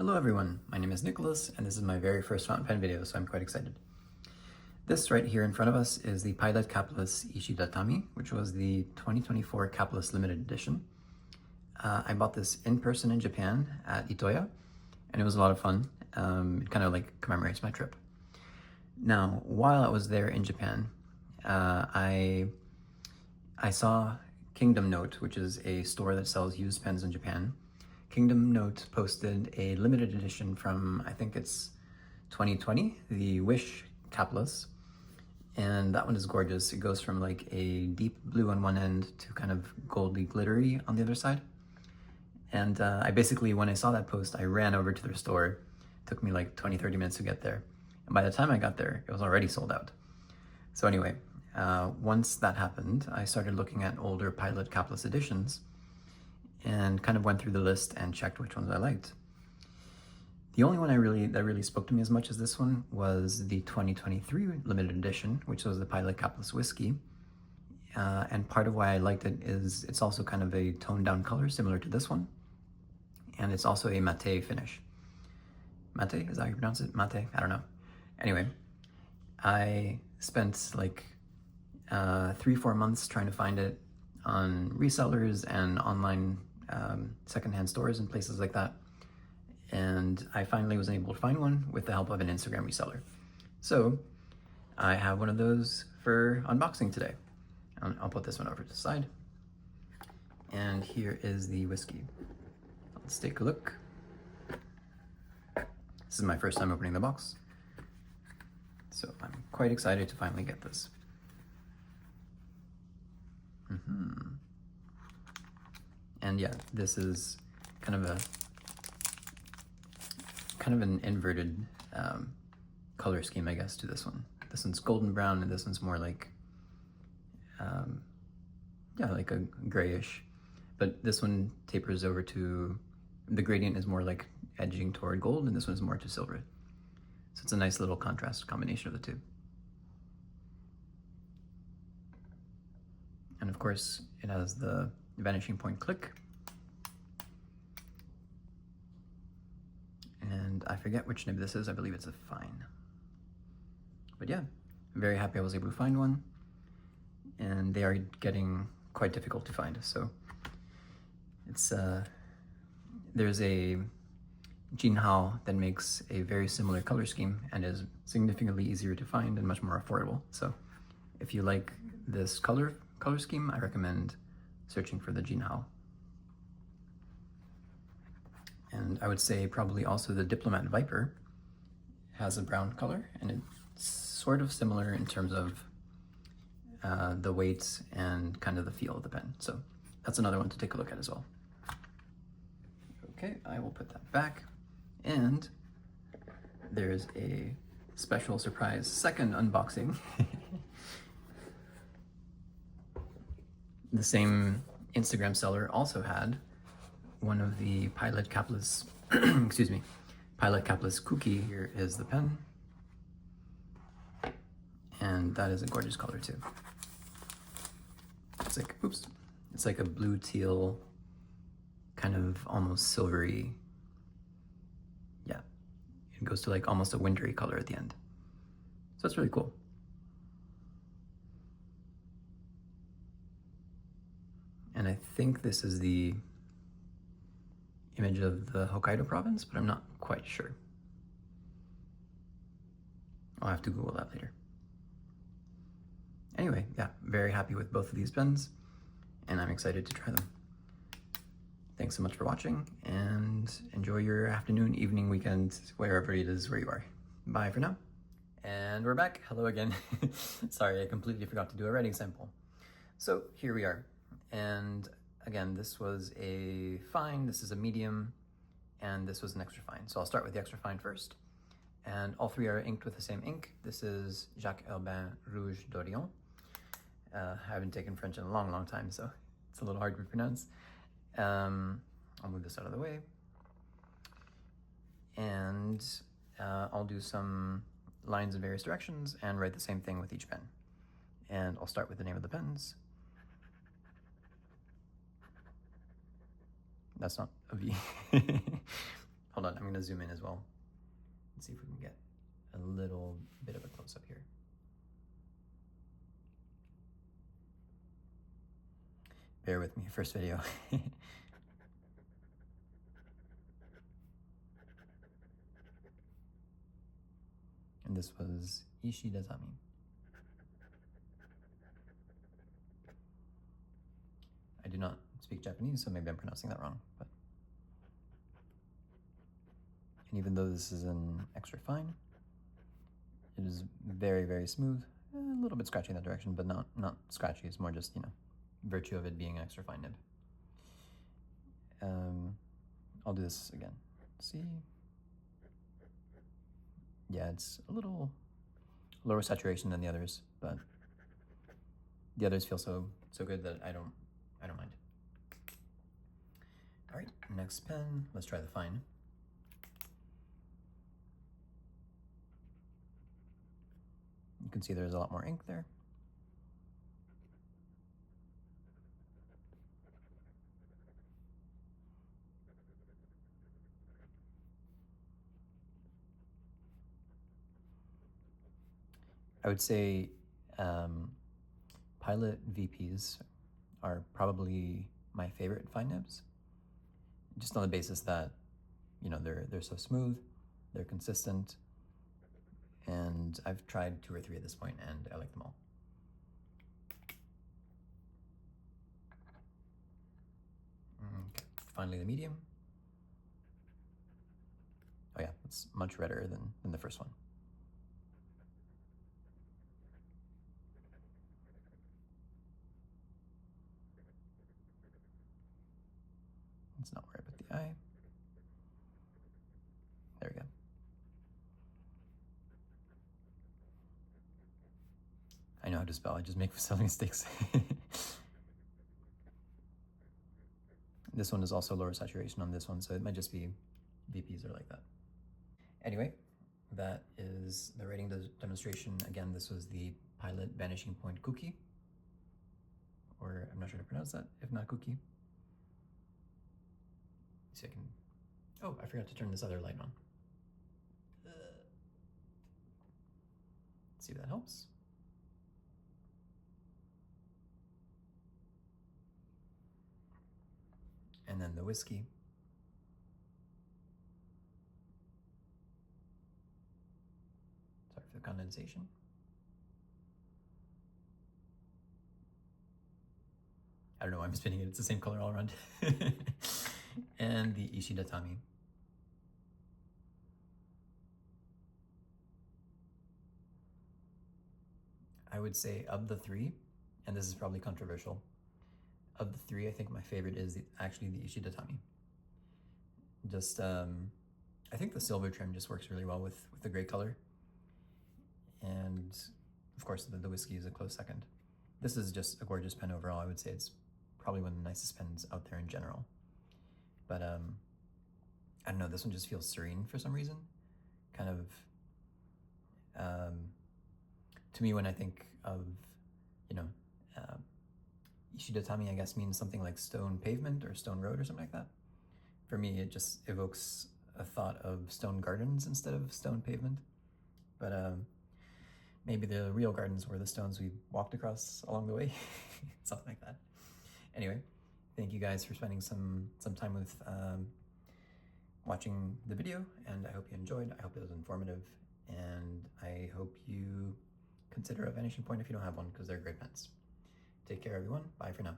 Hello everyone, my name is Nicholas and this is my very first fountain pen video, so I'm quite excited. This right here in front of us is the Pilot Capless Ishidatami, which was the 2024 Capless limited edition. I bought this in person in Japan at Itoya and it was a lot of fun. It kind of like commemorates my trip. Now, while I was there in Japan, I saw Kingdom Note, which is a store that sells used pens in Japan. Kingdom Note posted a limited edition from, I think it's 2020, the Wish Capless, and that one is gorgeous. It goes from like a deep blue on one end to kind of goldy glittery on the other side. And I basically, when I saw that post, I ran over to their store. It took me like 20-30 minutes to get there. And by the time I got there, it was already sold out. So anyway, once that happened, I started looking at older Pilot Capless editions and kind of went through the list and checked which ones I liked. The only one that really spoke to me as much as this one was the 2023 limited edition, which was the Pilot Capless Whisky. And part of why I liked it is it's also kind of a toned down color similar to this one. And it's also a matte finish. Matte, is that how you pronounce it? Matte? I don't know. Anyway, I spent like 3-4 months trying to find it on resellers and online secondhand stores and places like that. And I finally was able to find one with the help of an Instagram reseller. So I have one of those for unboxing today. I'll put this one over to the side. And here is the whiskey. Let's take a look. This is my first time opening the box, so I'm quite excited to finally get this. And yeah, this is kind of an inverted color scheme, I guess, to this one. This one's golden brown and this one's more like yeah, like a grayish, but this one tapers over to, the gradient is more like edging toward gold and this one's more to silver. So it's a nice little contrast combination of the two. And of course, it has the vanishing point click. And I forget which nib this is, I believe it's a fine. But yeah, I'm very happy I was able to find one. And they are getting quite difficult to find, so it's there's a Jinhao that makes a very similar color scheme and is significantly easier to find and much more affordable. So if you like this color scheme, I recommend searching for the Jinhao. And I would say probably also the Diplomat Viper has a brown color and it's sort of similar in terms of the weight and kind of the feel of the pen. So that's another one to take a look at as well. Okay, I will put that back. And there's a special surprise second unboxing. The same Instagram seller also had one of the Pilot Capless, excuse me, Pilot Capless Kuki. Here is the pen. And that is a gorgeous color too. It's like, oops, it's like a blue teal, kind of almost silvery. Yeah, it goes to like almost a wintry color at the end. So that's really cool. And I think this is the image of the Hokkaido province, but I'm not quite sure. I'll have to Google that later. Anyway, yeah, very happy with both of these pens, and I'm excited to try them. Thanks so much for watching, and enjoy your afternoon, evening, weekend, wherever it is where you are. Bye for now. And we're back. Hello again. Sorry, I completely forgot to do a writing sample. So here we are. And again, this was a fine, this is a medium, and this was an extra fine. So I'll start with the extra fine first. And all three are inked with the same ink. This is Jacques Herbin Rouge d'Orient. I haven't taken French in a long, long time, so it's a little hard to pronounce. I'll move this out of the way. And I'll do some lines in various directions and write the same thing with each pen. And I'll start with the name of the pens. That's not a V. Hold Hold on, I'm gonna zoom in as well and see if we can get a little bit of a close-up here. Bear with me, first video. And this was Ishidatami. I do not speak Japanese, so maybe I'm pronouncing that wrong. But and even though this is an extra fine, it is very, very smooth. A little bit scratchy in that direction, but not scratchy. It's more just, you know, virtue of it being an extra fine nib. I'll do this again. See? Yeah, it's a little lower saturation than the others, but the others feel so good that I don't mind. All right, next pen. Let's try the fine. You can see there's a lot more ink there. I would say Pilot VPs are probably my favorite fine nibs, just on the basis that, you know, they're so smooth, they're consistent, and I've tried 2 or 3 at this point, and I like them all. Okay, finally the medium. Oh yeah, it's much redder than the first one. It's not where I put the eye. There we go. I know how to spell, I just make spelling mistakes. This one is also lower saturation on this one, so it might just be VPs are like that. Anyway, that is the rating demonstration. Again, this was the Pilot Vanishing Point Kuki, or I'm not sure how to pronounce that, if not Kuki. See, I can, oh, I forgot to turn this other light on. Let's see if that helps. And then the whiskey. Sorry for the condensation. I don't know why I'm spinning it, it's the same color all around. And the Ishidatami. I would say of the 3, and this is probably controversial, of the 3, I think my favorite is actually the Ishidatami. Just, I think the silver trim just works really well with the gray color. And of course the whiskey is a close second. This is just a gorgeous pen overall. I would say it's probably one of the nicest pens out there in general. But I don't know, this one just feels serene for some reason. Kind of, to me, when I think of, you know, Ishidatami, I guess, means something like stone pavement or stone road or something like that. For me, it just evokes a thought of stone gardens instead of stone pavement. But maybe the real gardens were the stones we walked across along the way, something like that. Anyway, thank you guys for spending some time with watching the video, and I hope you enjoyed. I hope it was informative, and I hope you consider a Vanishing Point if you don't have one, because they're great pens. Take care, everyone. Bye for now.